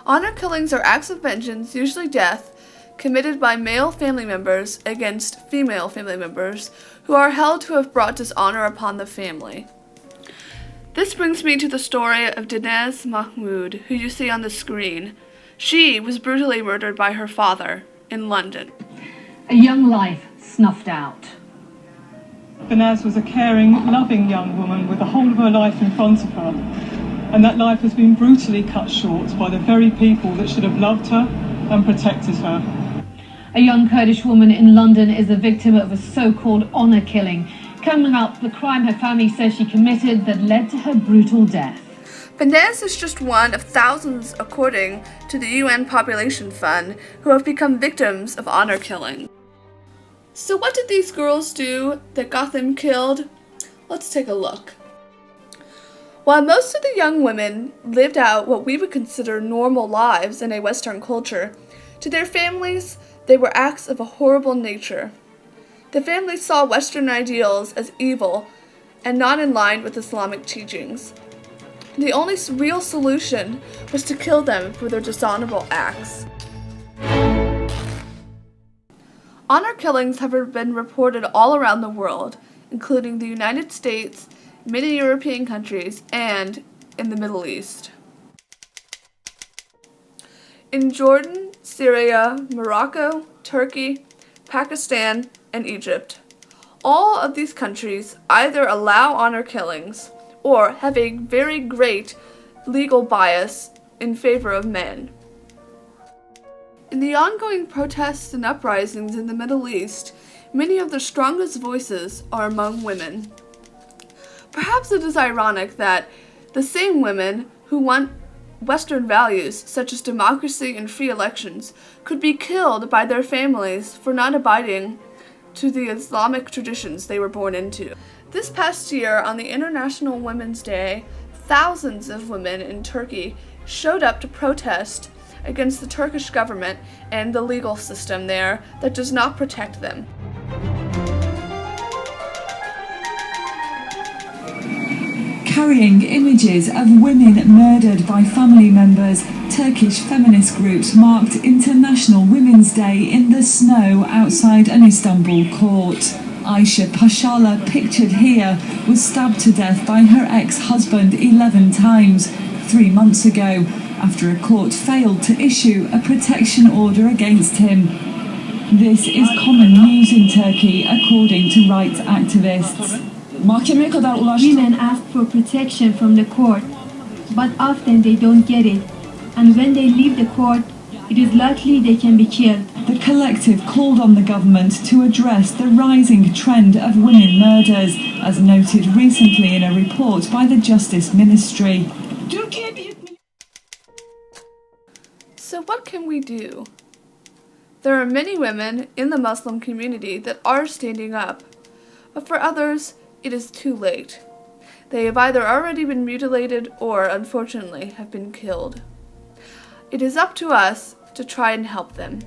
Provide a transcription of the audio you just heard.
Honor killings are acts of vengeance, usually death, committed by male family members against female family members who are held to have brought dishonor upon the family. This brings me to the story of Dinez Mahmoud, who you see on the screen. She was brutally murdered by her father in London. A young life snuffed out. Dinez was a caring, loving young woman with the whole of her life in front of her, and that life has been brutally cut short by the very people that should have loved her and protected her. A young Kurdish woman in London is the victim of a so-called honor killing. Coming up, the crime her family says she committed that led to her brutal death. Dinez is just one of thousands, according to the UN Population Fund, who have become victims of honor killing. So what did these girls do that got them killed? Let's take a look. While most of the young women lived out what we would consider normal lives in a Western culture, to their families, they were acts of a horrible nature. The families saw Western ideals as evil and not in line with Islamic teachings. The only real solution was to kill them for their dishonorable acts. Honor killings have been reported all around the world, including the United States, many European countries, and in the Middle East. In Jordan, Syria, Morocco, Turkey, Pakistan, and Egypt. All of these countries either allow honor killings or have a very great legal bias in favor of men. In the ongoing protests and uprisings in the Middle East, many of the strongest voices are among women. Perhaps it is ironic that the same women who want Western values, such as democracy and free elections, could be killed by their families for not abiding to the Islamic traditions they were born into. This past year, on the International Women's Day, thousands of women in Turkey showed up to protest against the Turkish government and the legal system there that does not protect them. Carrying images of women murdered by family members, Turkish feminist groups marked International Women's Day in the snow outside an Istanbul court. Ayşe Pashala, pictured here, was stabbed to death by her ex-husband 11 times 3 months ago, after a court failed to issue a protection order against him. This is common news in Turkey, according to rights activists. Women ask for protection from the court, but often they don't get it. And when they leave the court, it is likely they can be killed. The collective called on the government to address the rising trend of women murders, as noted recently in a report by the Justice Ministry. So what can we do? There are many women in the Muslim community that are standing up, but for others, it is too late. They have either already been mutilated or, unfortunately, have been killed. It is up to us to try and help them.